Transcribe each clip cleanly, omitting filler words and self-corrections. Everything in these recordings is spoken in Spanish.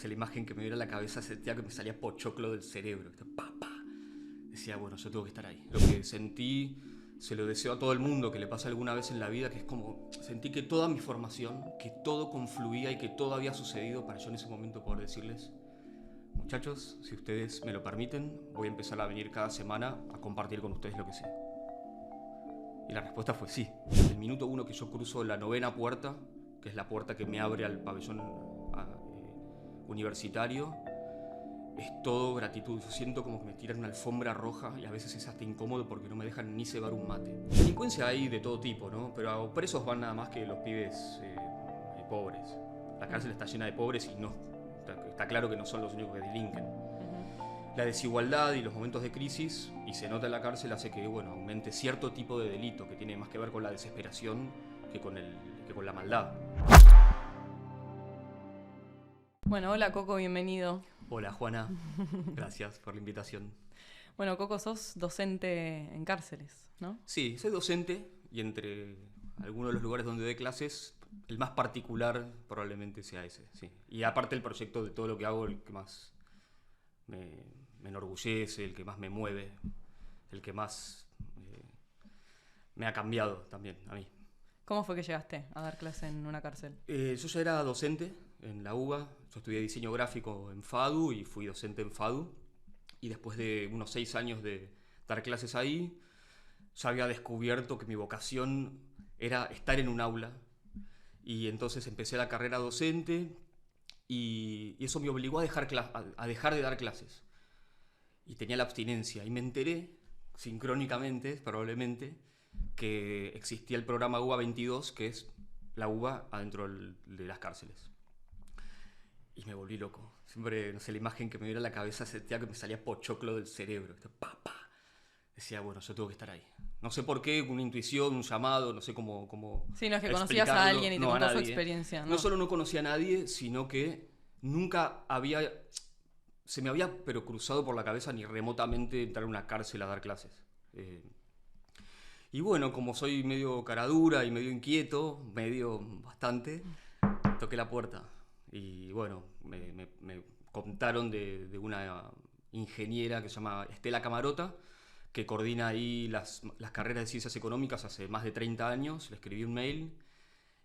sé, la imagen que me viene a la cabeza sentía que me salía pochoclo del cerebro. Pa, pa. Decía, bueno, yo tengo que estar ahí. Lo que sentí, se lo deseo a todo el mundo que le pase alguna vez en la vida, que es como, sentí que toda mi formación, que todo confluía y que todo había sucedido para yo en ese momento poder decirles, muchachos, si ustedes me lo permiten, voy a empezar a venir cada semana a compartir con ustedes lo que sé. Y la respuesta fue sí. El minuto 1 que yo cruzo la 9ª puerta, que es la puerta que me abre al pabellón universitario, es todo gratitud. Yo siento como que me tiran una alfombra roja y a veces es hasta incómodo porque no me dejan ni cebar un mate. Delincuencia hay de todo tipo, ¿no? Pero presos van nada más que los pibes pobres. La cárcel está llena de pobres y no. Está claro que no son los únicos que delinquen. La desigualdad y los momentos de crisis, y se nota en la cárcel, hace que aumente cierto tipo de delito que tiene más que ver con la desesperación que con la maldad. Bueno, hola Coco, bienvenido. Hola Juana, gracias por la invitación. Bueno, Coco, sos docente en cárceles, ¿no? Sí, soy docente y entre algunos de los lugares donde doy clases, el más particular probablemente sea ese, sí. Y aparte el proyecto de todo lo que hago, el que más me enorgullece, el que más me mueve, el que más me ha cambiado también a mí. ¿Cómo fue que llegaste a dar clase en una cárcel? Yo ya era docente en la UBA, yo estudié diseño gráfico en FADU y fui docente en FADU. Y después de unos 6 años de dar clases ahí, ya había descubierto que mi vocación era estar en un aula. Y entonces empecé la carrera docente y eso me obligó a dejar de dar clases. Y tenía la abstinencia. Y me enteré, sincrónicamente, probablemente, que existía el programa UBA 22, que es la UBA adentro de las cárceles. Y me volví loco. Siempre, no sé, la imagen que me viene a la cabeza sentía que me salía pochoclo del cerebro. Pa, pa. Decía, bueno, yo tengo que estar ahí. No sé por qué, una intuición, un llamado, no sé cómo sí, no es que conocías a alguien y te contó su experiencia. No solo no conocía a nadie, sino que nunca se me había pero cruzado por la cabeza ni remotamente entrar a una cárcel a dar clases. Y bueno, como soy medio caradura y medio inquieto, bastante, toqué la puerta. Y bueno, me contaron de una ingeniera que se llama Estela Camarota, que coordina ahí las carreras de ciencias económicas hace más de 30 años. Le escribí un mail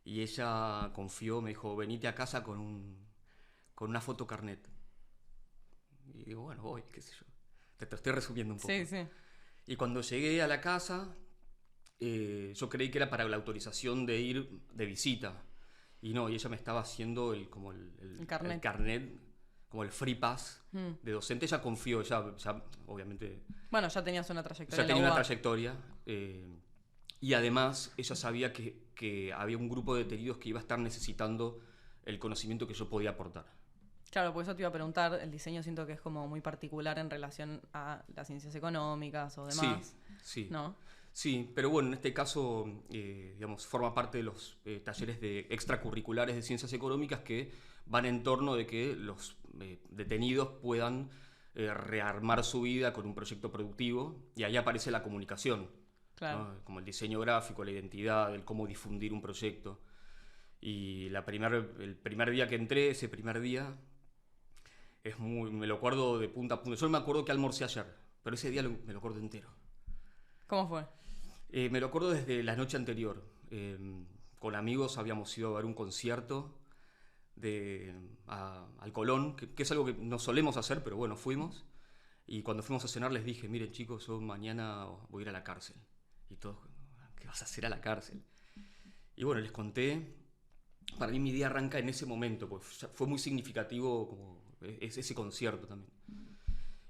y ella confió, me dijo, venite a casa con una foto carnet. Y digo, bueno, voy, qué sé yo. Te estoy resumiendo un poco. Sí, sí. Y cuando llegué a la casa, yo creí que era para la autorización de ir de visita. Y no, y ella me estaba haciendo el carnet, como el free pass de docente. Ella confió, ya obviamente... Bueno, ya tenías una trayectoria. Ya tenía una trayectoria. Y además ella sabía que había un grupo de detenidos que iba a estar necesitando el conocimiento que yo podía aportar. Claro, por eso te iba a preguntar, el diseño siento que es como muy particular en relación a las ciencias económicas o demás. Sí. ¿No? Sí, pero bueno, en este caso, digamos, forma parte de los talleres extracurriculares de ciencias económicas que van en torno de que los detenidos puedan rearmar su vida con un proyecto productivo, y ahí aparece la comunicación, claro, ¿no? Como el diseño gráfico, la identidad, el cómo difundir un proyecto. Y el primer día que entré, ese primer día, me lo acuerdo de punta a punta. Yo no me acuerdo que almorcé ayer, pero ese día me lo acuerdo entero. ¿Cómo fue? Me lo acuerdo desde la noche anterior. Con amigos habíamos ido a ver un concierto al Colón, que es algo que no solemos hacer, pero bueno, fuimos. Y cuando fuimos a cenar les dije, miren chicos, yo mañana voy a ir a la cárcel. Y todos, ¿qué vas a hacer a la cárcel? Y bueno, les conté. Para mí mi día arranca en ese momento, pues fue muy significativo como ese concierto también.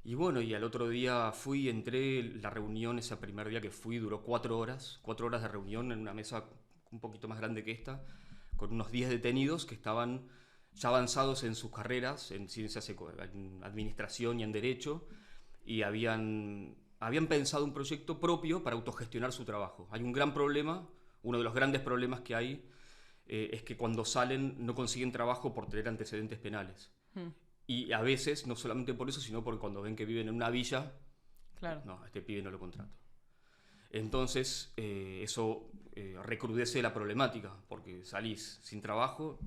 Y bueno, y al otro día entré, la reunión, ese primer día que fui, duró 4 horas de reunión en una mesa un poquito más grande que esta, con unos 10 detenidos que estaban ya avanzados en sus carreras, en ciencias, en administración y en derecho, y habían pensado un proyecto propio para autogestionar su trabajo. Hay un gran problema, uno de los grandes problemas que hay, es que cuando salen no consiguen trabajo por tener antecedentes penales. Y a veces, no solamente por eso, sino porque cuando ven que viven en una villa, claro, no, a este pibe no lo contrato. Entonces, eso recrudece la problemática, porque salís sin trabajo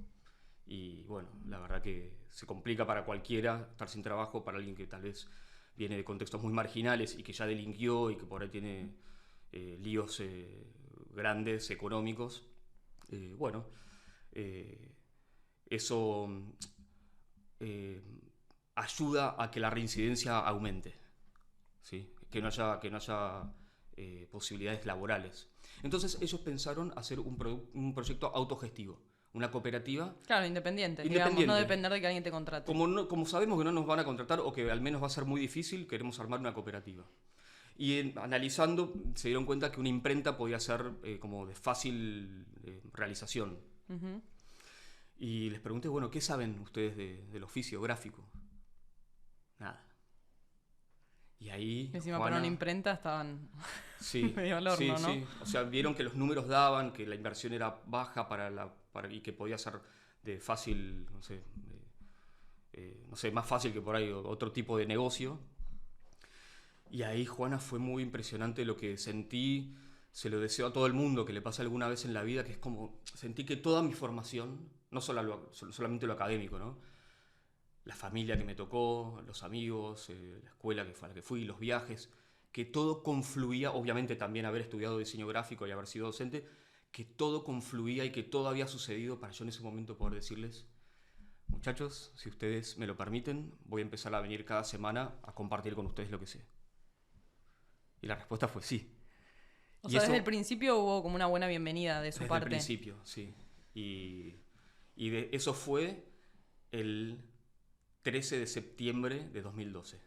Y bueno, la verdad que se complica para cualquiera estar sin trabajo, para alguien que tal vez viene de contextos muy marginales y que ya delinquió y que por ahí tiene líos grandes económicos. Bueno, eso ayuda a que la reincidencia aumente, ¿sí? Que no haya posibilidades laborales. Entonces ellos pensaron hacer un proyecto autogestivo, una cooperativa. Claro, independiente, digamos, no depender de que alguien te contrate. Como sabemos que no nos van a contratar o que al menos va a ser muy difícil, queremos armar una cooperativa. Y analizando se dieron cuenta que una imprenta podía ser como de fácil realización. Uh-huh. Y les pregunté, bueno, ¿qué saben ustedes del oficio gráfico? Nada. Y ahí Encima Juana, para una imprenta estaban sí, medio al horno, sí, ¿no? sí. O sea, vieron que los números daban, que la inversión era baja y que podía ser de fácil, no sé, más fácil que por ahí otro tipo de negocio. Y ahí, Juana, fue muy impresionante lo que sentí. Se lo deseo a todo el mundo que le pase alguna vez en la vida, que es como sentí que toda mi formación, no solamente lo académico, ¿no? La familia que me tocó, los amigos, la escuela a la que fui, los viajes, que todo confluía, obviamente también haber estudiado diseño gráfico y haber sido docente, que todo confluía y que todo había sucedido para yo en ese momento poder decirles: muchachos, si ustedes me lo permiten, voy a empezar a venir cada semana a compartir con ustedes lo que sé. Y la respuesta fue sí. O sea, desde el principio hubo como una buena bienvenida de su parte. Desde el principio, sí. Y eso fue el 13 de septiembre de 2012.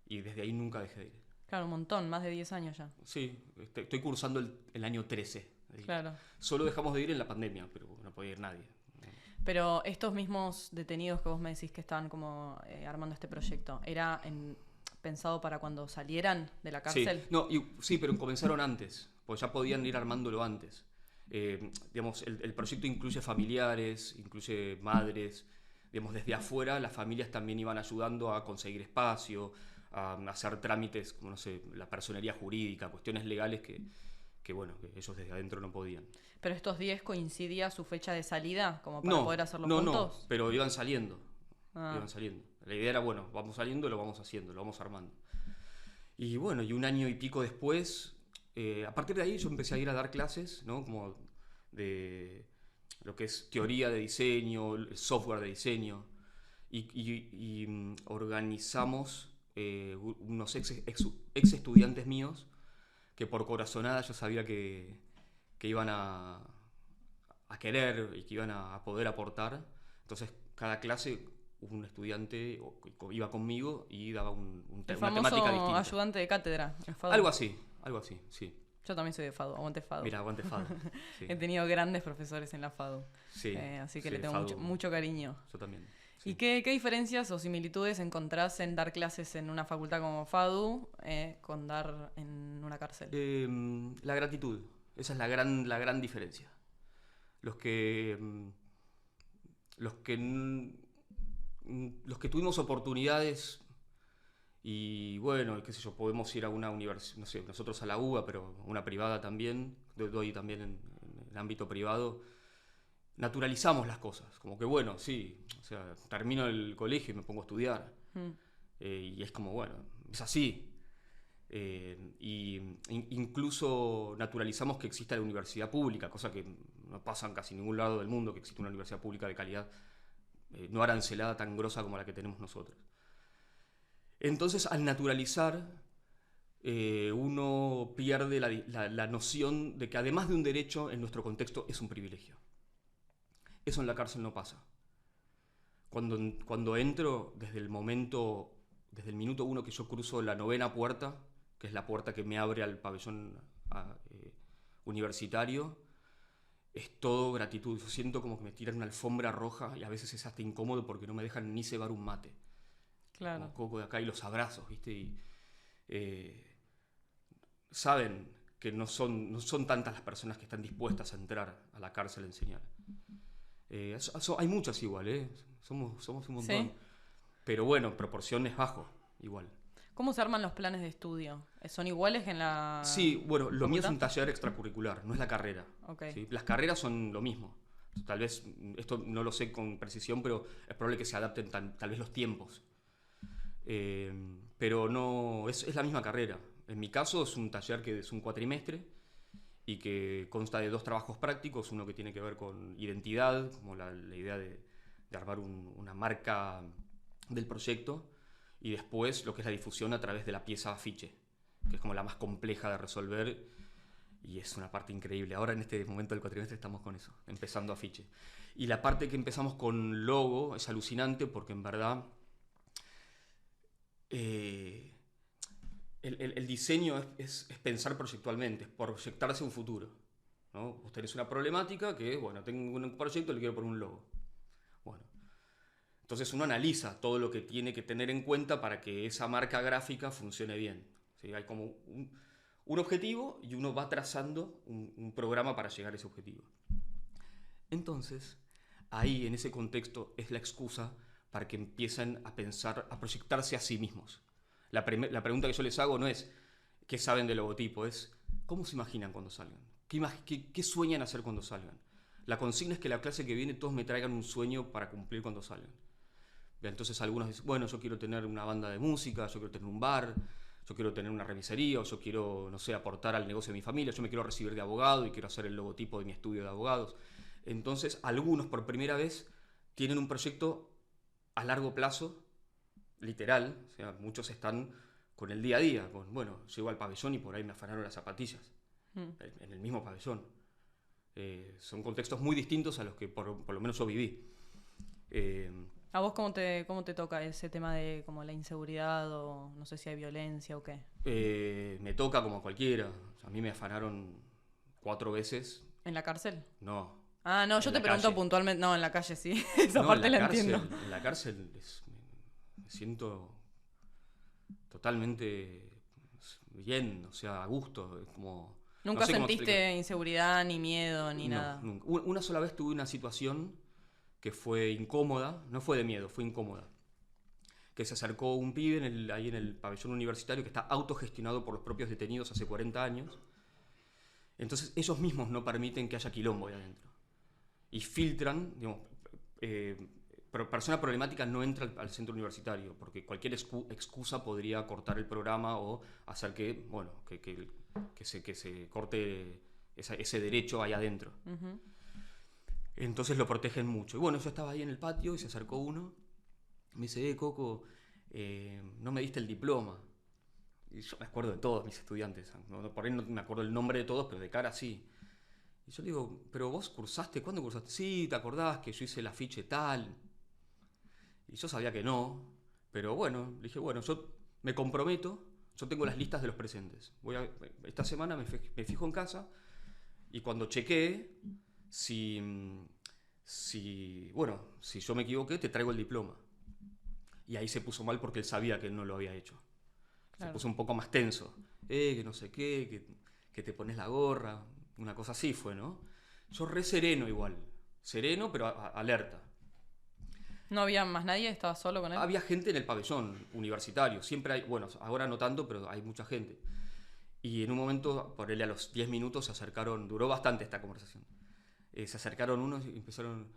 Y desde ahí nunca dejé de ir. Claro, un montón, más de 10 años ya. Sí, estoy cursando el año 13. Claro. Solo dejamos de ir en la pandemia, pero no podía ir nadie. Pero estos mismos detenidos que vos me decís que estaban como armando este proyecto, ¿era pensado para cuando salieran de la cárcel? Sí, sí, pero comenzaron antes, pues ya podían ir armándolo antes. Digamos, el proyecto incluye familiares, incluye madres. Digamos, desde afuera las familias también iban ayudando a conseguir espacio, a hacer trámites, como no sé, la personería jurídica, cuestiones legales que bueno, que ellos desde adentro no podían. ¿Pero estos 10 coincidía su fecha de salida como para poder hacerlo juntos? No, pero iban saliendo. Ah. Iban saliendo. La idea era, bueno, vamos saliendo, lo vamos haciendo, lo vamos armando. Y bueno, y un año y pico después, a partir de ahí yo empecé a ir a dar clases, ¿no? Como de lo que es teoría de diseño, software de diseño, y organizamos unos ex estudiantes míos que por corazonada yo sabía que iban a querer y que iban a poder aportar. Entonces cada clase un estudiante iba conmigo y daba una temática distinta. Ayudante de cátedra en FADU. Algo así, sí. Yo también soy de FADU, aguante FADU. Mira, aguante FADU. Sí. He tenido grandes profesores en la FADU. Sí, así que sí, le tengo mucho cariño. Yo también. Sí. ¿Y qué diferencias o similitudes encontrás en dar clases en una facultad como FADU con dar en una cárcel? La gratitud. Esa es la gran diferencia. Los que tuvimos oportunidades y bueno, qué sé yo, podemos ir a una universidad, no sé, nosotros a la UBA, pero una privada también, doy también en el ámbito privado, naturalizamos las cosas, como que bueno, sí, o sea, termino el colegio y me pongo a estudiar, y es como, bueno, es así. Incluso naturalizamos que exista la universidad pública, cosa que no pasa en casi ningún lado del mundo, que existe una universidad pública de calidad, no arancelada, tan grosa como la que tenemos nosotros. Entonces, al naturalizar, uno pierde la noción de que además de un derecho, en nuestro contexto es un privilegio. Eso en la cárcel no pasa. Cuando entro, desde el minuto 1 que yo cruzo la 9ª puerta, que es la puerta que me abre al pabellón universitario, es todo gratitud. Yo siento como que me tiran una alfombra roja y a veces es hasta incómodo porque no me dejan ni cebar un mate. Claro. Como coco de acá y los abrazos, ¿viste? Y saben que no son tantas las personas que están dispuestas a entrar a la cárcel a enseñar. Hay muchas igual, somos un montón. ¿Sí? Pero bueno, proporción es bajo, igual. ¿Cómo se arman los planes de estudio? ¿Son iguales en la...? Sí, bueno, lo mío es un taller extracurricular, no es la carrera. Okay. ¿Sí? Las carreras son lo mismo, Tal vez, esto no lo sé con precisión, pero es probable que se adapten tal vez los tiempos. Pero no, es la misma carrera. En mi caso es un taller que es un cuatrimestre y que consta de 2 trabajos prácticos, uno que tiene que ver con identidad, como la idea de armar una marca del proyecto, y después lo que es la difusión a través de la pieza afiche, que es como la más compleja de resolver y es una parte increíble. Ahora en este momento del cuatrimestre estamos con eso, empezando afiche. Y la parte que empezamos con logo es alucinante porque en verdad el diseño es pensar proyectualmente, es proyectarse un futuro, ¿no? Vos tenés una problemática que, bueno, tengo un proyecto, le quiero poner un logo. Bueno, entonces uno analiza todo lo que tiene que tener en cuenta para que esa marca gráfica funcione bien. ¿Sí? Hay como un objetivo y uno va trazando un programa para llegar a ese objetivo. Entonces, ahí en ese contexto es la excusa para que empiecen a pensar, a proyectarse a sí mismos. La pregunta que yo les hago no es qué saben del logotipo, es cómo se imaginan cuando salgan, qué sueñan hacer cuando salgan. La consigna es que la clase que viene todos me traigan un sueño para cumplir cuando salgan. Entonces algunos dicen, bueno, yo quiero tener una banda de música, yo quiero tener un bar, yo quiero tener una remisería, o yo quiero, no sé, aportar al negocio de mi familia, yo me quiero recibir de abogado y quiero hacer el logotipo de mi estudio de abogados. Entonces algunos por primera vez tienen un proyecto a largo plazo, literal, o sea, muchos están con el día a día, bueno, llego al pabellón y por ahí me afanaron las zapatillas, en el mismo pabellón. Son contextos muy distintos a los que por lo menos yo viví. ¿A vos cómo te toca ese tema de como la inseguridad o no sé si hay violencia o qué? Me toca como a cualquiera. A mí me afanaron 4 veces. ¿En la cárcel? No. Ah, no, yo En te la pregunto calle. puntualmente. No, en la calle sí. Esa No, parte la entiendo. en la cárcel me siento totalmente bien, o sea, a gusto. Como, no ¿Nunca sé cómo sentiste explicar. inseguridad, ni miedo, ni No, nada? nunca. Una sola vez tuve una situación que fue incómoda, no fue de miedo, fue incómoda. Que se acercó un pibe ahí en el pabellón universitario que está autogestionado por los propios detenidos hace 40 años. Entonces ellos mismos no permiten que haya quilombo ahí adentro. Y filtran, digamos, persona problemática no entra al centro universitario, porque cualquier excusa podría cortar el programa o hacer que, bueno, que se corte ese derecho ahí adentro. Ujú. Entonces lo protegen mucho. Y bueno, yo estaba ahí en el patio y se acercó uno. Me dice, Coco, no me diste el diploma. Y yo me acuerdo de todos mis estudiantes. Por ahí no me acuerdo el nombre de todos, pero de cara sí. Y yo le digo, ¿pero vos cursaste? ¿Cuándo cursaste? Sí, ¿te acordás que yo hice el afiche tal? Y yo sabía que no. Pero bueno, le dije, bueno, yo me comprometo. Yo tengo las listas de los presentes. Esta semana me fijo en casa y cuando chequee, si yo me equivoqué, te traigo el diploma. Y ahí se puso mal porque él sabía que él no lo había hecho. Se Claro. puso un poco más tenso. Que no sé qué, que te pones la gorra. Una cosa así fue, ¿no? Yo re sereno igual. Sereno, pero alerta. ¿No había más nadie? ¿Estabas solo con él? Había gente en el pabellón universitario. Siempre hay, bueno, ahora no tanto, pero hay mucha gente. Y en un momento, por él a los 10 minutos se acercaron, duró bastante esta conversación. Se acercaron unos y empezaron,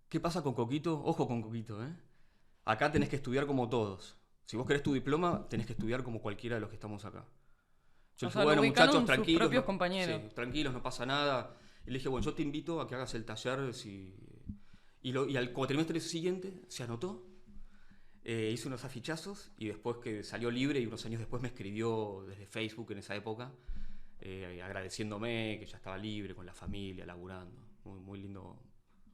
¿qué pasa con Coquito? Ojo con Coquito, ¿eh? Acá tenés que estudiar como todos. Si vos querés tu diploma, tenés que estudiar como cualquiera de los que estamos acá. Yo O le dije, sea, lo bueno, ubicaron muchachos, sus tranquilos. propios compañeros. Sí, tranquilos, no pasa nada. Y le dije, bueno, yo te invito a que hagas el taller. Y al cuatrimestre siguiente se anotó, hizo unos afichazos y después que salió libre y unos años después me escribió desde Facebook en esa época, agradeciéndome que ya estaba libre con la familia, laburando. Muy lindo,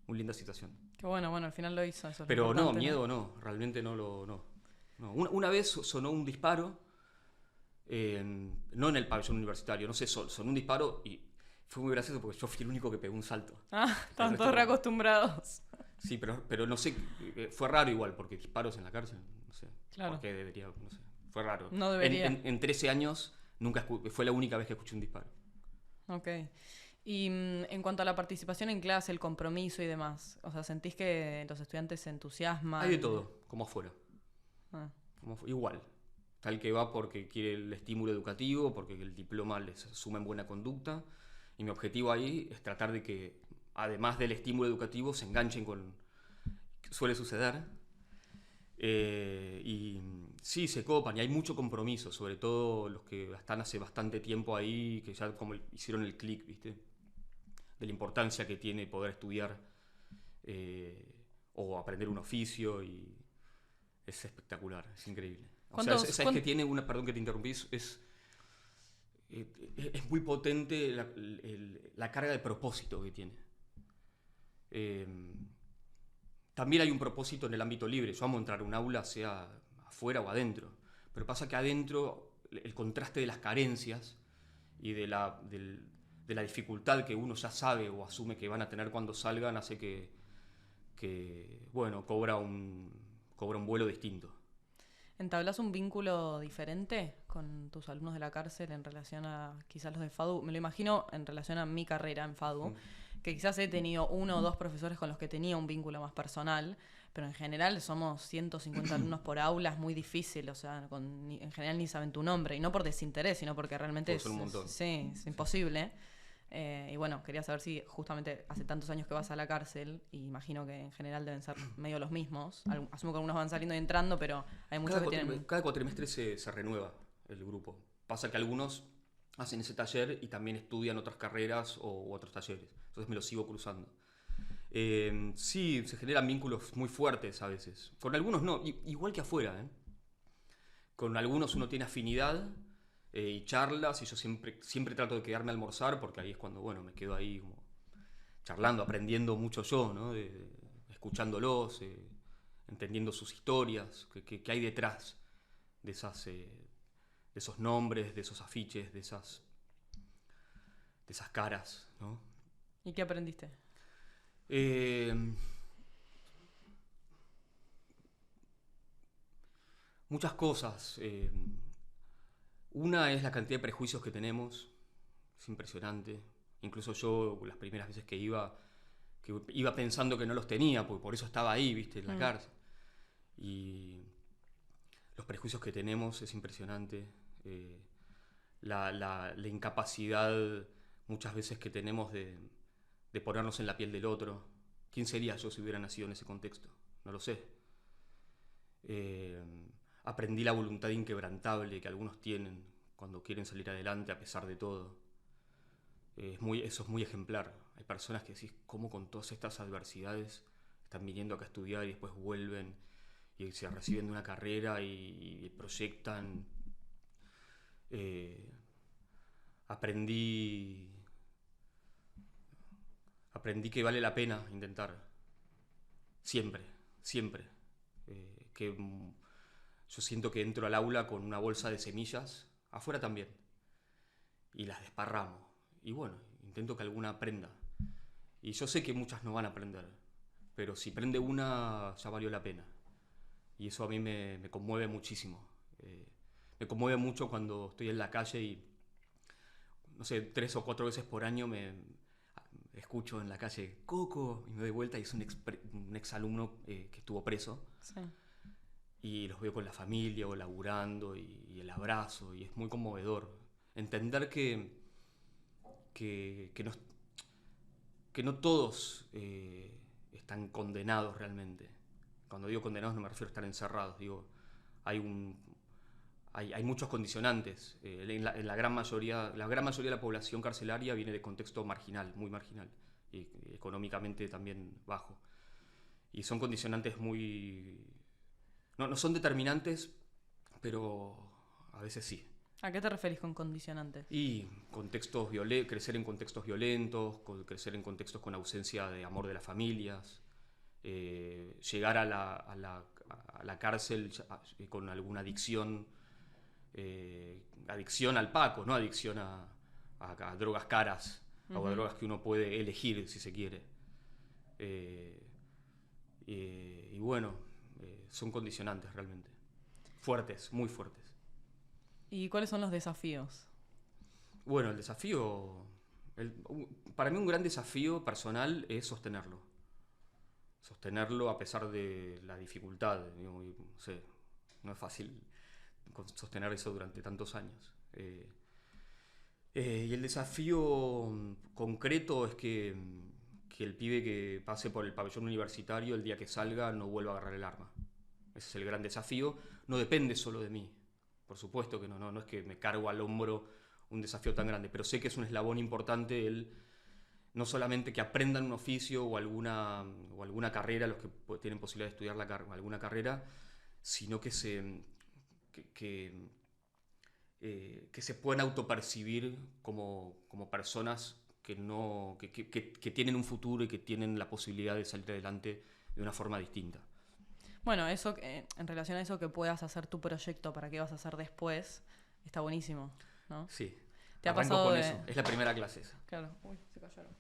muy linda situación. Qué bueno, al final lo hizo. Eso es lo Pero no, importante, miedo no, realmente no lo. No. Una vez sonó un disparo, no en el pabellón universitario, no sé, sonó un disparo y fue muy gracioso porque yo fui el único que pegó un salto. Ah, están resto todos no. reacostumbrados. Sí, pero no sé, fue raro igual, porque disparos en la cárcel, no sé. Claro. ¿Por qué debería? No sé. Fue raro. No debería. En 13 años fue la única vez que escuché un disparo. Ok. Y en cuanto a la participación en clase, el compromiso y demás, o sea, ¿sentís que los estudiantes se entusiasman? Hay de todo, como afuera. Ah, Igual. Tal que va porque quiere el estímulo educativo, porque el diploma les suma en buena conducta. Y mi objetivo ahí es tratar de que además del estímulo educativo, se enganchen con... Suele suceder. Y sí, se copan y hay mucho compromiso, sobre todo los que están hace bastante tiempo ahí, que ya como hicieron el clic, ¿viste? De la importancia que tiene poder estudiar o aprender un oficio, y es espectacular, es increíble. O sea, es que tiene una, perdón que te interrumpí, es muy potente la carga de propósito que tiene. También hay un propósito en el ámbito libre. Yo amo entrar a un aula, sea afuera o adentro. Pero pasa que adentro el contraste de las carencias y de la dificultad que uno ya sabe o asume que van a tener cuando salgan hace que bueno, cobra un vuelo distinto. ¿Entablas un vínculo diferente con tus alumnos de la cárcel en relación a quizás los de FADU? Me lo imagino en relación a mi carrera en FADU, que quizás he tenido 1 o 2 profesores con los que tenía un vínculo más personal, pero en general somos 150 alumnos por aula, es muy difícil, o sea, en general ni saben tu nombre, y no por desinterés, sino porque realmente es imposible. Y bueno, quería saber si justamente hace tantos años que vas a la cárcel, y imagino que en general deben ser medio los mismos. Asumo que algunos van saliendo y entrando, pero hay muchos que tienen... Cada cuatrimestre se renueva el grupo. Pasa que algunos hacen ese taller y también estudian otras carreras u otros talleres. Entonces me los sigo cruzando. Sí, se generan vínculos muy fuertes a veces. Con algunos no, igual que afuera. Con algunos uno tiene afinidad y charlas, y yo siempre trato de quedarme a almorzar, porque ahí es cuando, bueno, me quedo ahí como charlando, aprendiendo mucho yo, ¿no? Escuchándolos, entendiendo sus historias, qué hay detrás de esos nombres, de esos afiches, de esas caras, ¿no? ¿Y qué aprendiste? Muchas cosas. Una es la cantidad de prejuicios que tenemos, es impresionante. Incluso yo, las primeras veces que iba pensando que no los tenía, porque por eso estaba ahí, ¿viste? En la cárcel. Y los prejuicios que tenemos es impresionante. La incapacidad muchas veces que tenemos de ponernos en la piel del otro. ¿Quién sería yo si hubiera nacido en ese contexto? No lo sé. Aprendí la voluntad inquebrantable que algunos tienen cuando quieren salir adelante a pesar de todo. Eso es muy ejemplar. Hay personas que decís, ¿cómo con todas estas adversidades están viniendo acá a estudiar y después vuelven y se reciben de una carrera y proyectan? Aprendí que vale la pena intentar. Siempre. Yo siento que entro al aula con una bolsa de semillas, afuera también, y las desparramo. Y bueno, intento que alguna aprenda. Y yo sé que muchas no van a aprender, pero si prende una, ya valió la pena. Y eso a mí me conmueve muchísimo. Me conmueve mucho cuando estoy en la calle y, no sé, 3 o 4 veces por año me escucho en la calle Coco y me doy vuelta y es un exalumno que estuvo preso. Sí. Y los veo con la familia o laburando y el abrazo, y es muy conmovedor. Entender que no todos están condenados realmente. Cuando digo condenados no me refiero a estar encerrados, digo, hay muchos condicionantes. En la gran mayoría de la población carcelaria viene de contexto marginal, muy marginal, y económicamente también bajo. Y son condicionantes muy... No son determinantes, pero a veces sí. ¿A qué te referís con condicionantes? Y crecer en contextos violentos, crecer en contextos con ausencia de amor de las familias, llegar a la cárcel con alguna adicción, adicción al paco, no adicción a drogas caras, o a drogas que uno puede elegir si se quiere. Y bueno, son condicionantes realmente. Fuertes, muy fuertes. ¿Y cuáles son los desafíos? Bueno, el desafío... para mí un gran desafío personal es sostenerlo. Sostenerlo a pesar de la dificultad. No sé, no es fácil sostener eso durante tantos años. Y el desafío concreto es que que el pibe que pase por el pabellón universitario el día que salga no vuelva a agarrar el arma. Ese es el gran desafío. No depende solo de mí. Por supuesto que no es que me cargo al hombro un desafío tan grande, pero sé que es un eslabón importante el no solamente que aprendan un oficio o alguna carrera, los que tienen posibilidad de estudiar alguna carrera, sino que se puedan autopercibir como personas que tienen un futuro y que tienen la posibilidad de salir adelante de una forma distinta. Bueno, eso en relación a eso, que puedas hacer tu proyecto para qué vas a hacer después, está buenísimo, ¿no? Sí. ¿Te ha Arranco pasado con eso. Es la primera clase esa. Claro, uy, se cayeron.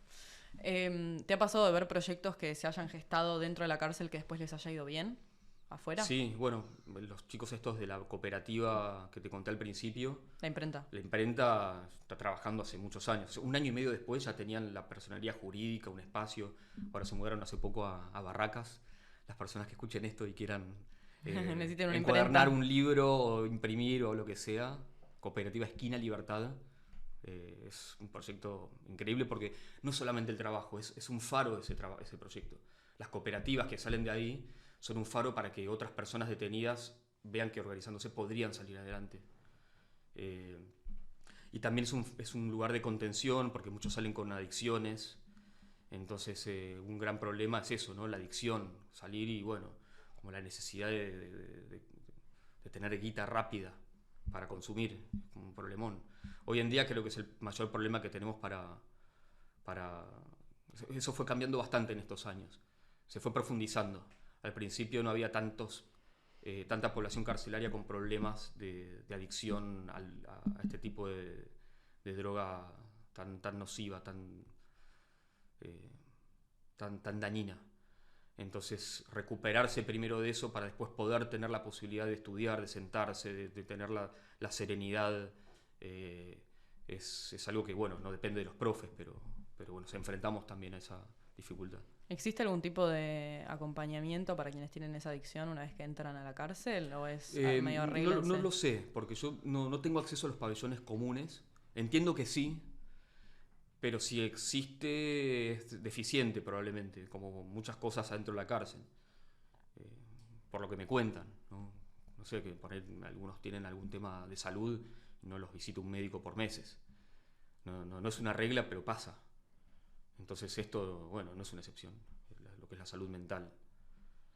¿Te ha pasado de ver proyectos que se hayan gestado dentro de la cárcel que después les haya ido bien? ¿Afuera? Sí, bueno, los chicos estos de la cooperativa que te conté al principio. La imprenta. La imprenta está trabajando hace muchos años. 1 año y medio después ya tenían la personalidad jurídica, un espacio. Ahora se mudaron hace poco a Barracas. Las personas que escuchen esto y quieran Necesitan una encuadernar imprenta. un libro o imprimir o lo que sea, Cooperativa Esquina Libertad. Es un proyecto increíble porque no solamente el trabajo, es un faro ese proyecto. Las cooperativas que salen de ahí son un faro para que otras personas detenidas vean que organizándose podrían salir adelante. Y también es un lugar de contención porque muchos salen con adicciones. Entonces un gran problema es eso, ¿no? La adicción, salir y bueno, como la necesidad de tener guita rápida para consumir, un problemón. Hoy en día creo que es el mayor problema que tenemos para... Eso fue cambiando bastante en estos años, se fue profundizando. Al principio no había tanta población carcelaria con problemas de adicción a este tipo de droga tan nociva, tan dañina. Entonces, recuperarse primero de eso para después poder tener la posibilidad de estudiar, de sentarse, de tener la serenidad, es algo que, bueno, no depende de los profes, pero bueno, nos enfrentamos también a esa dificultad. ¿Existe algún tipo de acompañamiento para quienes tienen esa adicción una vez que entran a la cárcel? ¿O es medio arréglense? No lo sé, porque yo no tengo acceso a los pabellones comunes. Entiendo que sí, pero si existe es deficiente probablemente, como muchas cosas adentro de la cárcel, por lo que me cuentan, ¿no? No sé, que por ahí algunos tienen algún tema de salud y no los visita un médico por meses. No es una regla, pero pasa. Entonces esto, bueno, no es una excepción, lo que es la salud mental.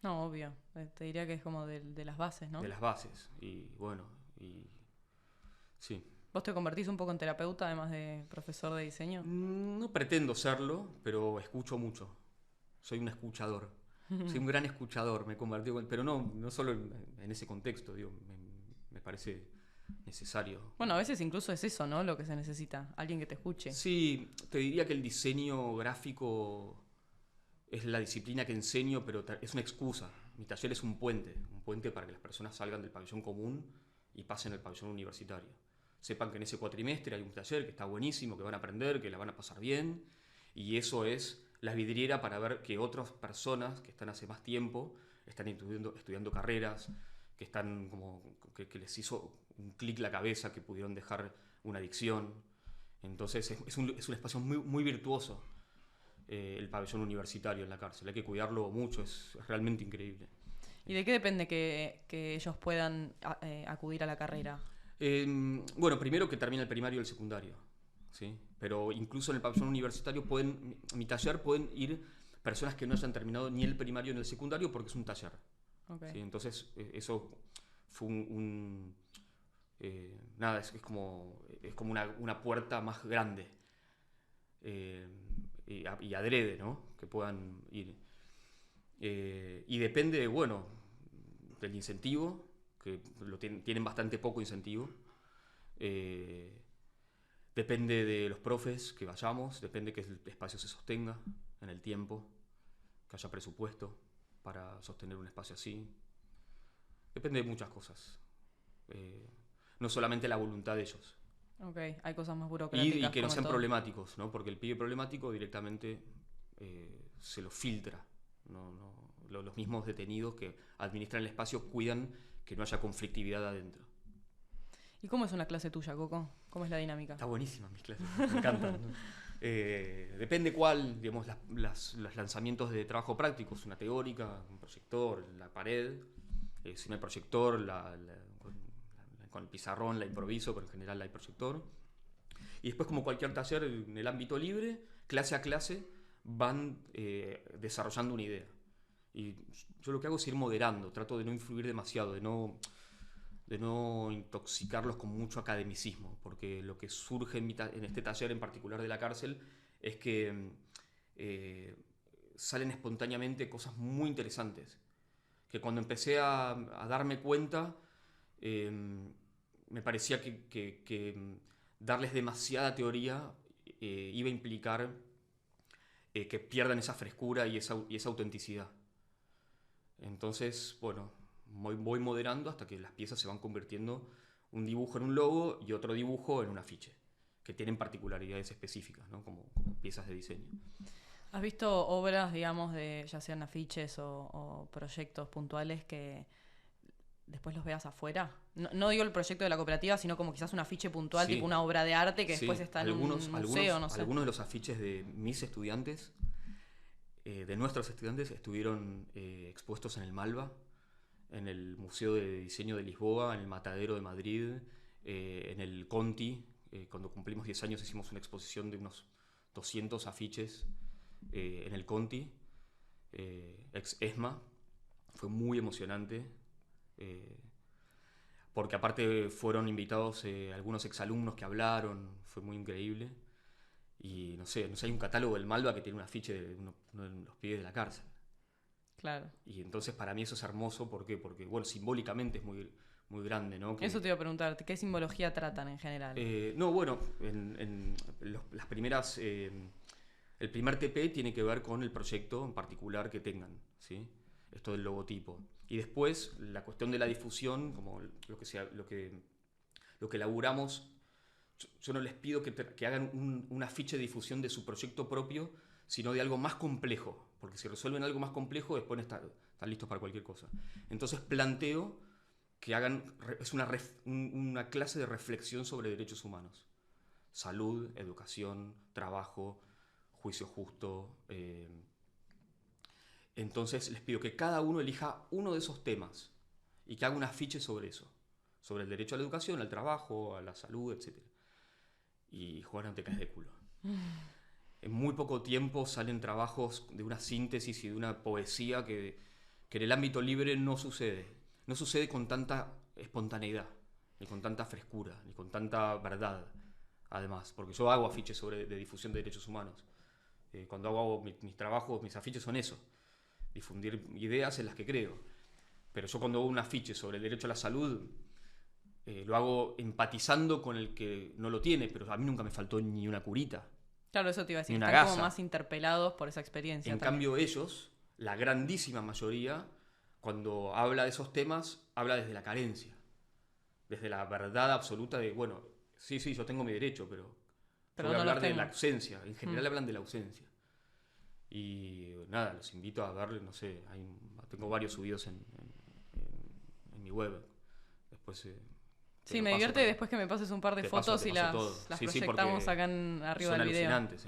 No, obvio. Te diría que es como de las bases, ¿no? De las bases, y bueno, sí. ¿Vos te convertís un poco en terapeuta además de profesor de diseño? No pretendo serlo, pero escucho mucho. Soy un escuchador. Soy un gran escuchador, me he convertido, pero no solo en ese contexto, digo, me parece necesario. Bueno, a veces incluso es eso, ¿no? Lo que se necesita, alguien que te escuche. Sí, te diría que el diseño gráfico es la disciplina que enseño, pero es una excusa. Mi taller es un puente para que las personas salgan del pabellón común y pasen al pabellón universitario. Sepan que en ese cuatrimestre hay un taller que está buenísimo, que van a aprender, que la van a pasar bien, y eso es la vidriera para ver que otras personas que están hace más tiempo están estudiando carreras, que les hizo un clic la cabeza, que pudieron dejar una adicción. Entonces es un espacio muy, muy virtuoso, el pabellón universitario en la cárcel. Hay que cuidarlo mucho, es realmente increíble. ¿Y de qué depende que ellos puedan acudir a la carrera? Bueno, primero que termine el primario y el secundario, ¿sí? Pero incluso en el pabellón universitario mi taller pueden ir personas que no hayan terminado ni el primario ni el secundario porque es un taller. Okay. ¿Sí? Entonces eso fue nada, es como una puerta más grande, y adrede, ¿no? Que puedan ir. Y depende, bueno, del incentivo, que tienen bastante poco incentivo. Depende de los profes que vayamos, depende que el espacio se sostenga en el tiempo, que haya presupuesto para sostener un espacio así. Depende de muchas cosas. No solamente la voluntad de ellos. Ok, hay cosas más burocráticas. Y que no sean todo. problemáticos, ¿no? Porque el pibe problemático directamente se lo filtra. Los mismos detenidos que administran el espacio cuidan que no haya conflictividad adentro. ¿Y cómo es una clase tuya, Coco? ¿Cómo es la dinámica? Está buenísima mis clases, me encantan, ¿no? Depende cuál, digamos, los lanzamientos de trabajo práctico, es una teórica, un proyector, la pared. Si no hay proyector, con el pizarrón la improviso, pero en general hay proyector. Y después, como cualquier taller en el ámbito libre, clase a clase van desarrollando una idea. Y yo lo que hago es ir moderando, trato de no influir demasiado, de no intoxicarlos con mucho academicismo, porque lo que surge en este taller en particular de la cárcel es que salen espontáneamente cosas muy interesantes, que cuando empecé a darme cuenta, eh, me parecía que darles demasiada teoría iba a implicar que pierdan esa frescura y esa autenticidad. Entonces, bueno, voy moderando hasta que las piezas se van convirtiendo un dibujo en un logo y otro dibujo en un afiche, que tienen particularidades específicas, ¿no? Como piezas de diseño. ¿Has visto obras, digamos, de ya sean afiches o proyectos puntuales que después los veas afuera? No digo el proyecto de la cooperativa, sino como quizás un afiche puntual, Sí, tipo una obra de arte que sí. después está en un museo, no sé. Algunos de los afiches de mis estudiantes, de nuestros estudiantes, estuvieron expuestos en el Malva, en el Museo de Diseño de Lisboa, en el Matadero de Madrid, en el Conti. Cuando cumplimos 10 años hicimos una exposición de unos 200 afiches en el Conti, ex ESMA. Fue muy emocionante, porque aparte fueron invitados algunos exalumnos que hablaron, fue muy increíble. Y no sé, hay un catálogo del Malva que tiene un afiche de uno de los pibes de la cárcel. Claro. Y entonces para mí eso es hermoso, ¿por qué? Porque, bueno, simbólicamente es muy, muy grande, ¿no? Eso te iba a preguntar, ¿qué simbología tratan en general? No, bueno, las primeras... el primer TP tiene que ver con el proyecto en particular que tengan, ¿sí? Esto del logotipo. Y después, la cuestión de la difusión, como lo que elaboramos, yo no les pido que hagan un afiche de difusión de su proyecto propio, sino de algo más complejo, porque si resuelven algo más complejo, después están listos para cualquier cosa. Entonces planteo que hagan, es una clase de reflexión sobre derechos humanos. Salud, educación, trabajo, juicio justo. Entonces les pido que cada uno elija uno de esos temas y que haga un afiche sobre eso, sobre el derecho a la educación, al trabajo, a la salud, etc. Y Juana, te caes de culo. En muy poco tiempo salen trabajos de una síntesis y de una poesía que en el ámbito libre no sucede. No sucede con tanta espontaneidad, ni con tanta frescura, ni con tanta verdad, además. Porque yo hago afiches de difusión de derechos humanos. Cuando hago mis trabajos, mis afiches son eso. Difundir ideas en las que creo. Pero yo cuando hago un afiche sobre el derecho a la salud, lo hago empatizando con el que no lo tiene, pero a mí nunca me faltó ni una curita. Claro, eso te iba a decir, Ni una están como gasa. más interpelados por esa experiencia. En cambio ellos, la grandísima mayoría, cuando habla de esos temas, habla desde la carencia, desde la verdad absoluta de, bueno, sí, yo tengo mi derecho, pero yo voy a hablar de la ausencia. En general hablan de la ausencia. Y nada, los invito a ver, no sé, tengo varios subidos en mi web. Después sí, me divierte después que me pases un par de fotos y las proyectamos acá arriba del video. Son alucinantes,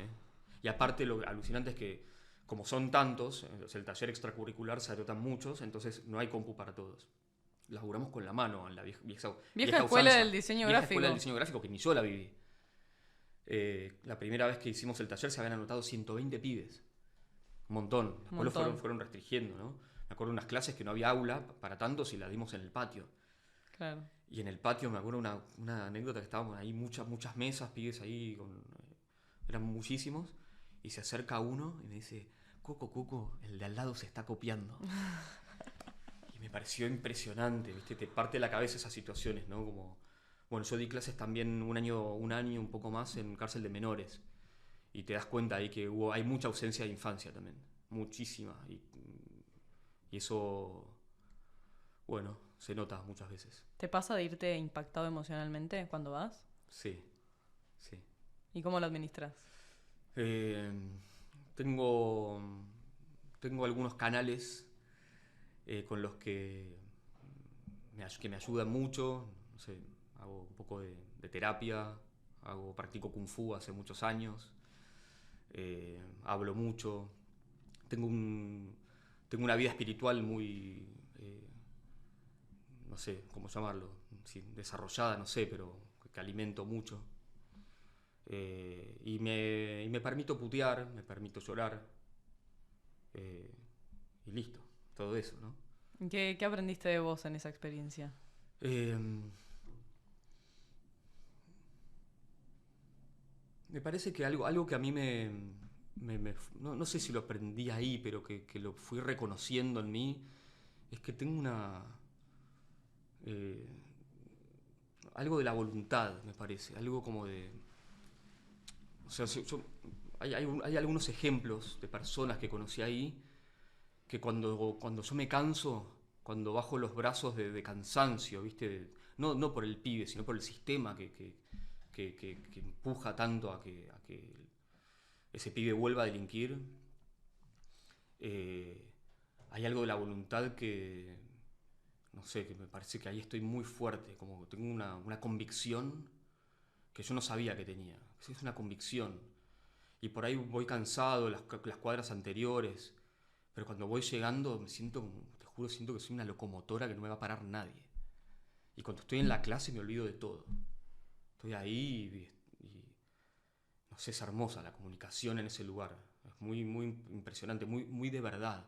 Y aparte lo alucinante es que, como son tantos, el taller extracurricular se anotan muchos, entonces no hay compu para todos. Laburamos con la mano en la vieja escuela del diseño gráfico. Escuela del diseño gráfico que ni yo la viví. La primera vez que hicimos el taller se habían anotado 120 pibes. Un montón. Después lo fueron restringiendo, ¿no? Me acuerdo de unas clases que no había aula para tantos y las dimos en el patio. Claro. Y en el patio me acuerdo una anécdota que estábamos ahí, muchas mesas, pibes ahí, eran muchísimos, y se acerca uno y me dice, Coco, el de al lado se está copiando. Y me pareció impresionante, ¿viste? Te parte la cabeza esas situaciones, ¿no? Como, bueno, yo di clases también un año, un poco más en cárcel de menores, y te das cuenta ahí que hay mucha ausencia de infancia también, muchísima, y eso, bueno, se nota muchas veces. ¿Te pasa de irte impactado emocionalmente cuando vas? Sí. ¿Y cómo lo administras? Tengo algunos canales con los que me ayudan mucho. No sé, hago un poco de terapia, practico kung fu hace muchos años. hablo mucho, tengo, tengo una vida espiritual muy, no sé cómo llamarlo, sí, desarrollada, no sé, pero que alimento mucho. Y me permito putear, me permito llorar, eh, y listo, todo eso, ¿no? ¿Qué aprendiste de vos en esa experiencia? Eh, Me parece que algo que a mí no sé si lo aprendí ahí, pero que lo fui reconociendo en mí, es que tengo eh, algo de la voluntad, me parece, algo como de... O sea, hay algunos ejemplos de personas que conocí ahí, que cuando yo me canso, cuando bajo los brazos de cansancio, ¿viste? No por el pibe, sino por el sistema que empuja tanto a que ese pibe vuelva a delinquir, eh, hay algo de la voluntad que, no sé, que me parece que ahí estoy muy fuerte, como que tengo una convicción que yo no sabía que tenía. Es una convicción. Y por ahí voy cansado, las cuadras anteriores, pero cuando voy llegando me siento, te juro, siento que soy una locomotora que no me va a parar nadie. Y cuando estoy en la clase me olvido de todo. Estoy ahí y no sé, es hermosa la comunicación en ese lugar. Es muy impresionante, muy de verdad,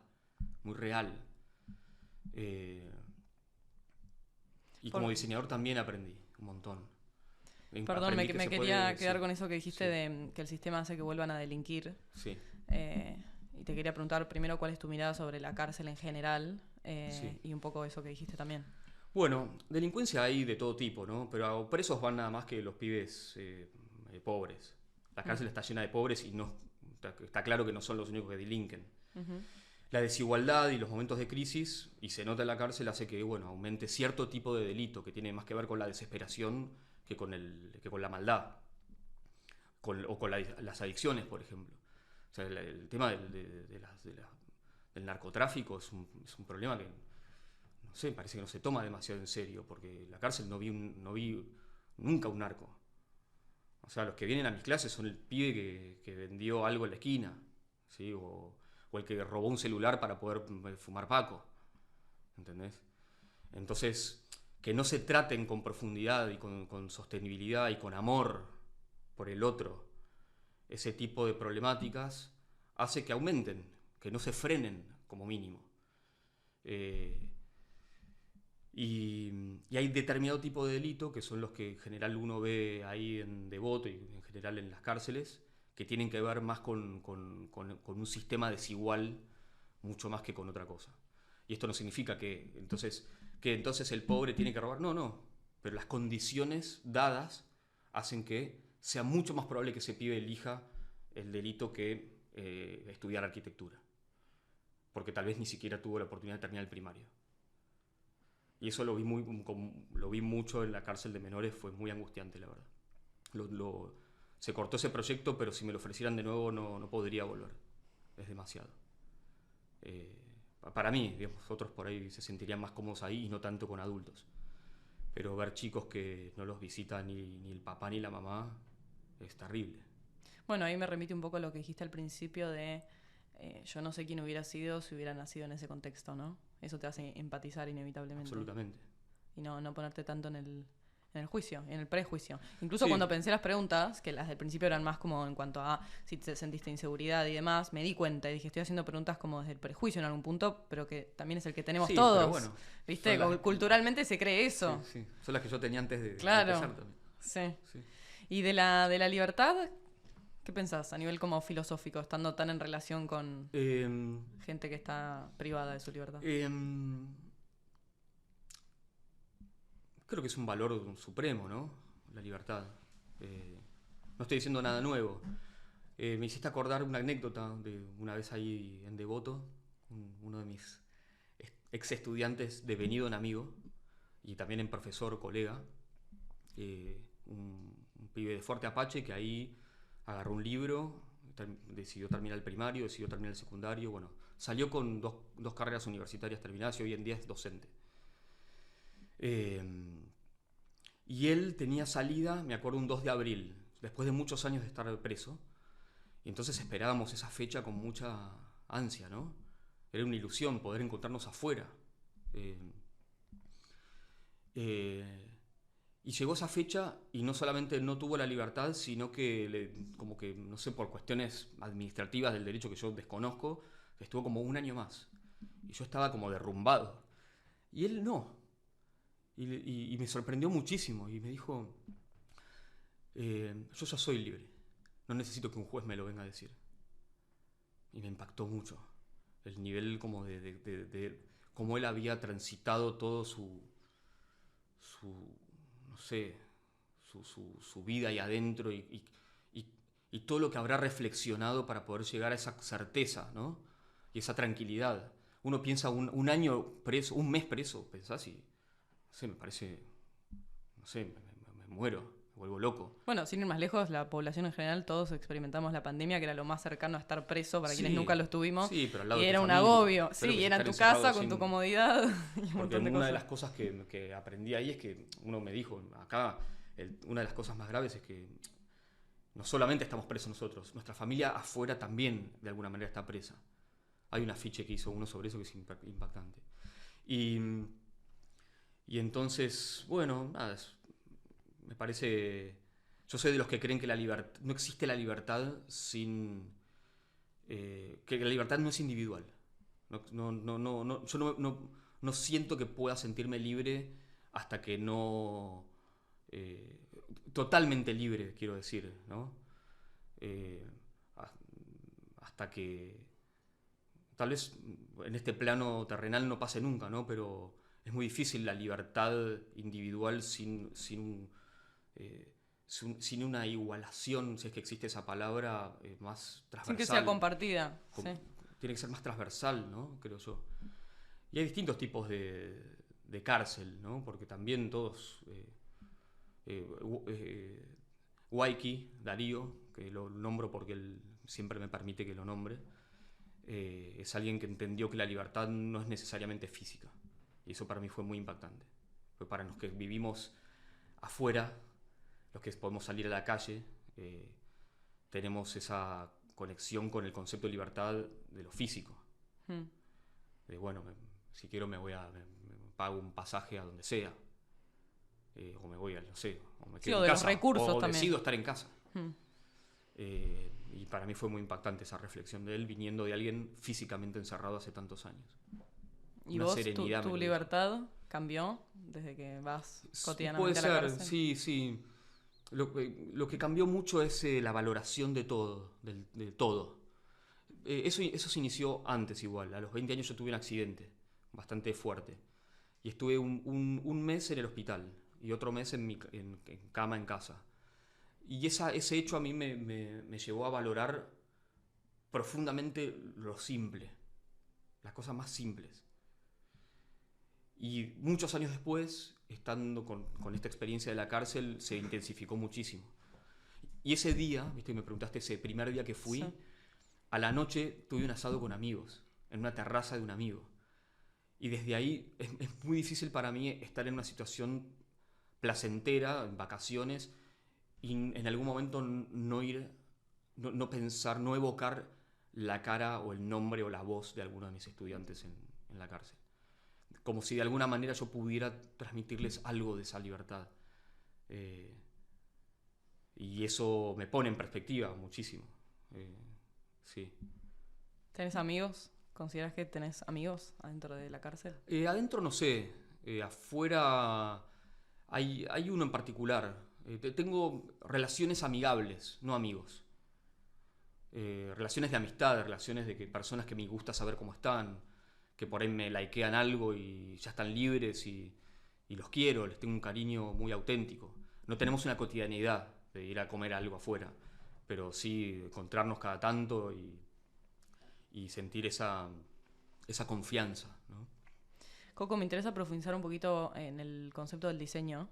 muy real. Eh, y como Por- diseñador también aprendí un montón. Perdón, Aprendí que me se quería puede... quedar Sí, con eso que dijiste sí, que el sistema hace que vuelvan a delinquir. sí, Eh, y te quería preguntar primero cuál es tu mirada sobre la cárcel en general sí. y un poco eso que dijiste también. Bueno, delincuencia hay de todo tipo, ¿no? Pero presos van nada más que los pibes pobres. La Mm, cárcel está llena de pobres y no está claro que no son los únicos que delinquen. ujú. La desigualdad y los momentos de crisis, y se nota en la cárcel, hace que bueno, aumente cierto tipo de delito que tiene más que ver con la desesperación que con la maldad, o con las adicciones, por ejemplo. O sea, el tema del narcotráfico es un problema que, no sé, parece que no se toma demasiado en serio, porque en la cárcel no vi nunca un narco. O sea, los que vienen a mis clases son el pibe que vendió algo en la esquina, ¿sí? O el que robó un celular para poder fumar paco, ¿entendés? Entonces, que no se traten con profundidad y con sostenibilidad y con amor por el otro ese tipo de problemáticas hace que aumenten, que no se frenen como mínimo. Eh, y hay determinado tipo de delito, que son los que en general uno ve ahí en Devoto y en general en las cárceles, que tienen que ver más con un sistema desigual mucho más que con otra cosa. Y esto no significa que entonces el pobre tiene que robar, no, no, pero las condiciones dadas hacen que sea mucho más probable que ese pibe elija el delito que estudiar arquitectura, porque tal vez ni siquiera tuvo la oportunidad de terminar el primario. Y eso lo vi mucho en la cárcel de menores, fue muy angustiante, la verdad. Se cortó ese proyecto, pero si me lo ofrecieran de nuevo no podría volver. Es demasiado. Eh, para mí, digamos, otros por ahí se sentirían más cómodos ahí y no tanto con adultos. Pero ver chicos que no los visita ni el papá ni la mamá es terrible. Bueno, ahí me remite un poco a lo que dijiste al principio de yo no sé quién hubiera sido si hubiera nacido en ese contexto, ¿no? Eso te hace empatizar inevitablemente Absolutamente. y no ponerte tanto en el juicio, en el prejuicio. Incluso Sí, cuando pensé las preguntas, que las del principio eran más como en cuanto a si te sentiste inseguridad y demás, me di cuenta y dije, estoy haciendo preguntas como desde el prejuicio en algún punto, pero que también es el que tenemos sí, pero todos. bueno. ¿Viste? Culturalmente se cree Sí, eso. sí. Son las que yo tenía antes de Claro. empezar también. Sí. Sí. Y de la libertad, ¿qué pensás a nivel como filosófico, estando tan en relación con Em, gente que está privada de su libertad? em, Creo que es un valor supremo, ¿no? La libertad. Eh, no estoy diciendo nada nuevo. Me hiciste acordar una anécdota de una vez ahí en Devoto, uno de mis ex estudiantes devenido en amigo y también en profesor, colega, un pibe de Fuerte Apache que ahí agarró un libro, decidió terminar el primario, decidió terminar el secundario, bueno, salió con dos carreras universitarias terminadas y hoy en día es docente. Eh, y él tenía salida, me acuerdo, un 2 de abril, después de muchos años de estar preso, Y entonces esperábamos esa fecha con mucha ansia, ¿no? Era una ilusión poder encontrarnos afuera. Eh, eh, y llegó esa fecha y no solamente no tuvo la libertad, sino que, como que, no sé, por cuestiones administrativas del derecho que yo desconozco, estuvo como un año más. Y yo estaba como derrumbado. Y él no. Y me sorprendió muchísimo. Y me dijo, yo ya soy libre. No necesito que un juez me lo venga a decir. Y me impactó mucho. El nivel como de cómo él había transitado todo no sé, su vida ahí adentro y todo lo que habrá reflexionado para poder llegar a esa certeza, ¿no? Y esa tranquilidad. Uno piensa un año preso, un mes preso, pensás y, no sé, me parece, no sé, me muero, me vuelvo loco. Bueno, sin ir más lejos, la población en general, todos experimentamos la pandemia, que era lo más cercano a estar preso para quienes nunca lo estuvimos. Sí, pero al lado y de era tu un familia. agobio. Pero Sí, que y era en estar tu casa, encerrado con tu sin... comodidad y un Porque montón de una cosas. de las cosas que aprendí ahí es que uno me dijo, acá, una de las cosas más graves es que no solamente estamos presos nosotros, nuestra familia afuera también de alguna manera está presa. Hay un afiche que hizo uno sobre eso que es impactante. Y, y entonces, bueno, nada, me parece... Yo soy de los que creen que no existe la libertad sin... que la libertad no es individual. Yo no siento que pueda sentirme libre hasta que no... eh, totalmente libre, quiero decir, ¿no? Eh, hasta que tal vez en este plano terrenal no pase nunca, ¿no? Pero es muy difícil la libertad individual eh, sin una igualación, si es que existe esa palabra, más Sin que sea transversal. compartida. Sí. Tiene que ser más transversal, ¿no? Creo yo. Y hay distintos tipos de cárcel, ¿no? Porque también todos... Waiki, Darío, que lo nombro porque él siempre me permite que lo nombre, es alguien que entendió que la libertad no es necesariamente física. Y eso para mí fue muy impactante. Pues para los que vivimos afuera, los que podemos salir a la calle, tenemos esa conexión con el concepto de libertad de lo físico. De bueno, si quiero me pago un pasaje a donde sea. O me voy a, no sé, o me quedo en de casa, los recursos o también. decido estar en casa. Y para mí fue muy impactante esa reflexión de él viniendo de alguien físicamente encerrado hace tantos años. ¿Y Una vos, serenidad tu libertad cambió desde que vas cotidianamente a la cárcel? Sí. Lo que cambió mucho es la valoración de todo, de todo. Eso se inició antes igual. A los 20 años yo tuve un accidente bastante fuerte. Y estuve un mes en el hospital y otro mes en cama en casa. Y ese hecho a mí me llevó a valorar profundamente lo simple, las cosas más simples. Y muchos años después, estando con esta experiencia de la cárcel, se intensificó muchísimo. Y ese día, ¿viste? Me preguntaste ese primer día que fui, Sí. a la noche tuve un asado con amigos, en una terraza de un amigo. Y desde ahí es muy difícil para mí estar en una situación placentera, en vacaciones, y en algún momento no pensar, no evocar la cara o el nombre o la voz de alguno de mis estudiantes en la cárcel. Como si de alguna manera yo pudiera transmitirles algo de esa libertad. Y eso me pone en perspectiva muchísimo. Sí. ¿Tenés amigos? ¿Consideras que tenés amigos adentro de la cárcel? Adentro no sé. Afuera hay uno en particular. Tengo relaciones amigables, no amigos. Relaciones de amistad, relaciones de personas que me gusta saber cómo están, que por ahí me likean algo y ya están libres y los quiero, les tengo un cariño muy auténtico. No tenemos una cotidianidad de ir a comer algo afuera, pero sí encontrarnos cada tanto y sentir esa confianza, ¿no? Coco, me interesa profundizar un poquito en el concepto del diseño.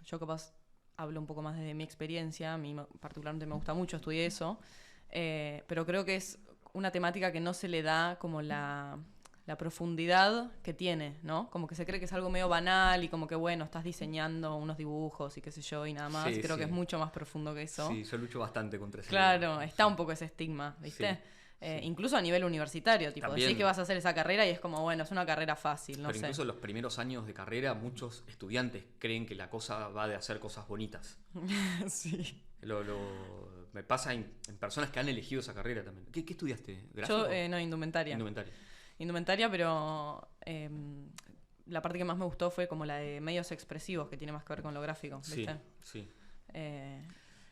Yo capaz hablo un poco más desde mi experiencia, a mí particularmente me gusta mucho, estudié eso, pero creo que es una temática que no se le da como la la profundidad que tiene, ¿no? Como que se cree que es algo medio banal y como que, bueno, estás diseñando unos dibujos y qué sé yo y nada más. Sí, Creo sí. que es mucho más profundo que eso. Sí, yo lucho bastante contra ese. Claro, está un poco ese estigma, ¿viste? Sí, sí. Incluso a nivel universitario, tipo, También. decís que vas a hacer esa carrera y es como, bueno, es una carrera fácil, no Pero sé. incluso en los primeros años de carrera, muchos estudiantes creen que la cosa va de hacer cosas bonitas. Sí. Me pasa en personas que han elegido esa carrera también. ¿Qué estudiaste? ¿Gráfico? Yo, no, indumentaria. Indumentaria. Indumentaria, pero la parte que más me gustó fue como la de medios expresivos, que tiene más que ver con lo gráfico, ¿viste? Sí.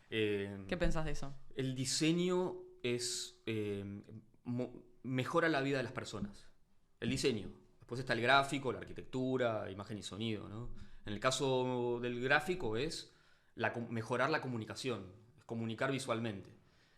¿Qué pensás de eso? El diseño es mejora la vida de las personas. El diseño. Después está el gráfico, la arquitectura, imagen y sonido, ¿no? En el caso del gráfico es mejorar la comunicación, es comunicar visualmente.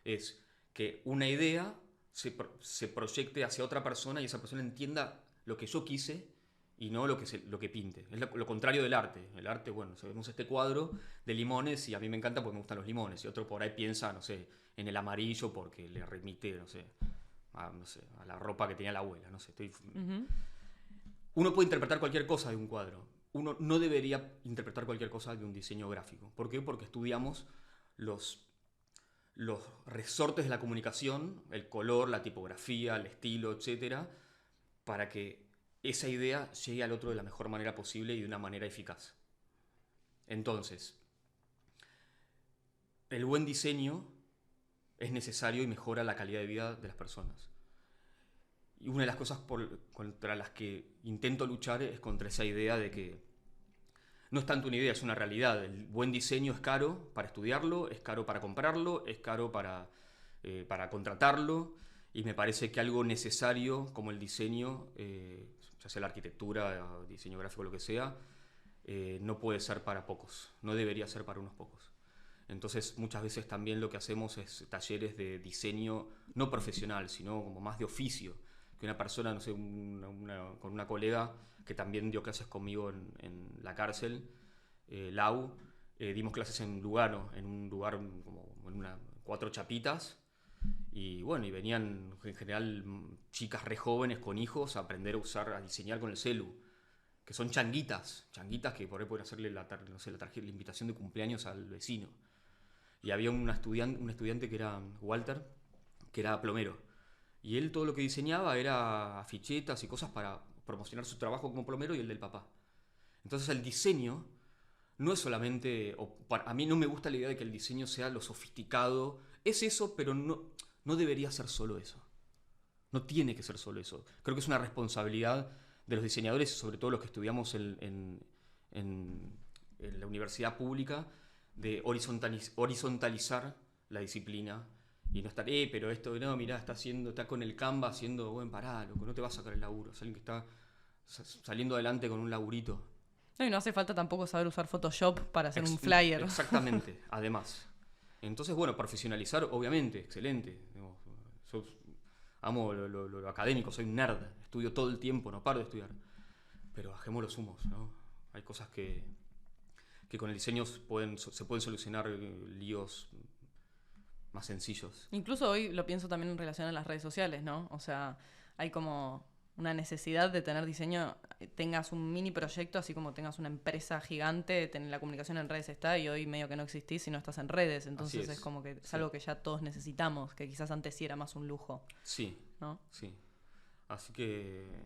Es que una idea se proyecte hacia otra persona y esa persona entienda lo que yo quise y no lo que pinte. Es lo contrario del arte. El arte, bueno, vemos este cuadro de limones y a mí me encanta porque me gustan los limones. Y otro por ahí piensa, no sé, en el amarillo porque le remite, no sé, a la ropa que tenía la abuela. No sé, Uno puede interpretar cualquier cosa de un cuadro. Uno no debería interpretar cualquier cosa de un diseño gráfico. ¿Por qué? Porque estudiamos los resortes de la comunicación, el color, la tipografía, el estilo, etcétera, para que esa idea llegue al otro de la mejor manera posible y de una manera eficaz. Entonces, el buen diseño es necesario y mejora la calidad de vida de las personas. Y una de las cosas contra las que intento luchar es contra esa idea de que no es tanto una idea, es una realidad. El buen diseño es caro para estudiarlo, es caro para comprarlo, es caro para contratarlo, y me parece que algo necesario como el diseño, ya sea la arquitectura, diseño gráfico, lo que sea, no puede ser para pocos, no debería ser para unos pocos. Entonces muchas veces también lo que hacemos es talleres de diseño no profesional, sino como más de oficio, que una persona, no sé, con una colega que también dio clases conmigo en la cárcel, Lau, dimos clases en Lugano, en un lugar como en 4 chapitas, y bueno, y venían en general chicas re jóvenes con hijos a aprender a usar, a diseñar con el celu, que son changuitas que por ahí pueden hacerle la invitación de cumpleaños al vecino. Y había un estudiante que era Walter, que era plomero. Y él todo lo que diseñaba era afichetas y cosas para promocionar su trabajo como plomero y el del papá. Entonces el diseño no es solamente... a mí no me gusta la idea de que el diseño sea lo sofisticado. Es eso, pero no debería ser solo eso. No tiene que ser solo eso. Creo que es una responsabilidad de los diseñadores, sobre todo los que estudiamos en la universidad pública, de horizontalizar la disciplina y no estar, pero esto, no, mirá, está con el Canva haciendo, bueno, pará, loco, no te vas a sacar el laburo. Es alguien que está saliendo adelante con un laburito. No, y no hace falta tampoco saber usar Photoshop para hacer un flyer. Exactamente, además. Entonces, bueno, profesionalizar, obviamente, excelente. Yo amo lo académico, soy un nerd, estudio todo el tiempo, no paro de estudiar. Pero bajemos los humos, ¿no? Hay cosas que con el diseño se pueden solucionar líos más sencillos. Incluso hoy lo pienso también en relación a las redes sociales, ¿no? O sea, hay como una necesidad de tener diseño, tengas un mini proyecto, así como tengas una empresa gigante, la comunicación en redes está, y hoy medio que no existís si no estás en redes, entonces es como que es algo que ya todos necesitamos, que quizás antes sí era más un lujo. Sí, ¿no? Sí. Así que,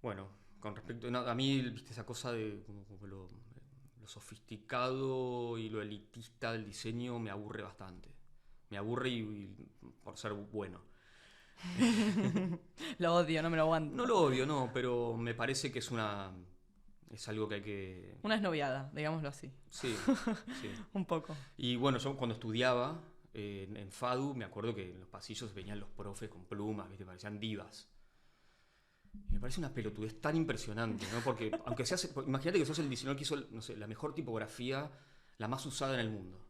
bueno, con respecto a mí, viste, esa cosa de como lo sofisticado y lo elitista del diseño me aburre bastante. Me aburre y por ser bueno. Lo odio, no me lo aguanto. No lo odio, no, pero me parece que es algo que hay que... Una esnoviada, digámoslo así. Sí, sí. Un poco. Y bueno, yo cuando estudiaba en FADU, me acuerdo que en los pasillos venían los profes con plumas, ¿viste? Parecían divas. Y me parece una pelotudez tan impresionante, ¿no? Porque aunque imagínate que sos el diseñador que hizo, no sé, la mejor tipografía, la más usada en el mundo.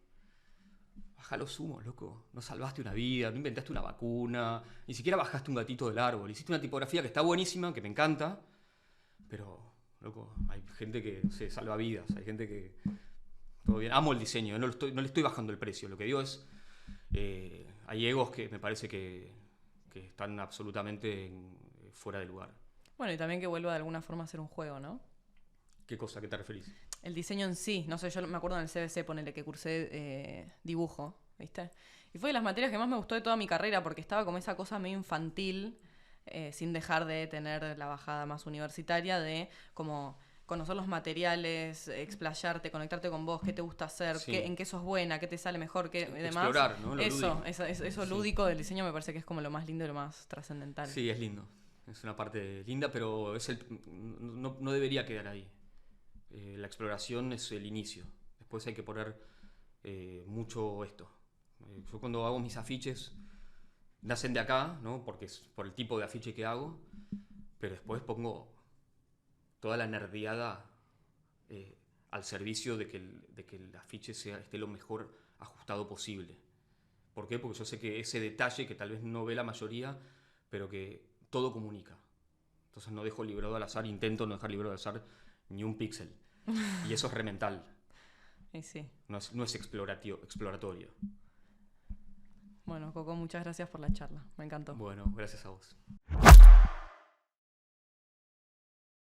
Baja los humos, loco. No salvaste una vida, no inventaste una vacuna, ni siquiera bajaste un gatito del árbol. Hiciste una tipografía que está buenísima, que me encanta, pero, loco, hay gente que se salva vidas, hay gente que... Todo bien. Amo el diseño, no le estoy bajando el precio. Lo que digo es, hay egos que me parece que están absolutamente fuera de lugar. Bueno, y también que vuelva de alguna forma a ser un juego, ¿no? ¿Qué cosa? ¿A qué te referís? El diseño en sí, no sé, yo me acuerdo en el CBC, ponele que cursé dibujo, ¿viste? Y fue de las materias que más me gustó de toda mi carrera porque estaba como esa cosa medio infantil, sin dejar de tener la bajada más universitaria de como conocer los materiales, explayarte, conectarte con vos, qué te gusta hacer, Sí. en qué sos buena, qué te sale mejor, qué demás. Explorar, ¿no? Lo lúdico. Eso Sí. lúdico del diseño me parece que es como lo más lindo y lo más trascendental. Sí, es lindo. Es una parte linda, pero no debería quedar ahí. La exploración es el inicio. Después hay que poner mucho esto. Yo cuando hago mis afiches, nacen de acá, ¿no? Porque es por el tipo de afiche que hago, pero después pongo toda la nerdeada al servicio de que el afiche esté lo mejor ajustado posible. ¿Por qué? Porque yo sé que ese detalle que tal vez no ve la mayoría, pero que todo comunica. Entonces no dejo librado al azar, intento no dejar librado al azar ni un píxel. Y eso es remental, Y sí. no es exploratorio. Bueno, Coco, muchas gracias por la charla. Me encantó. Bueno, gracias a vos.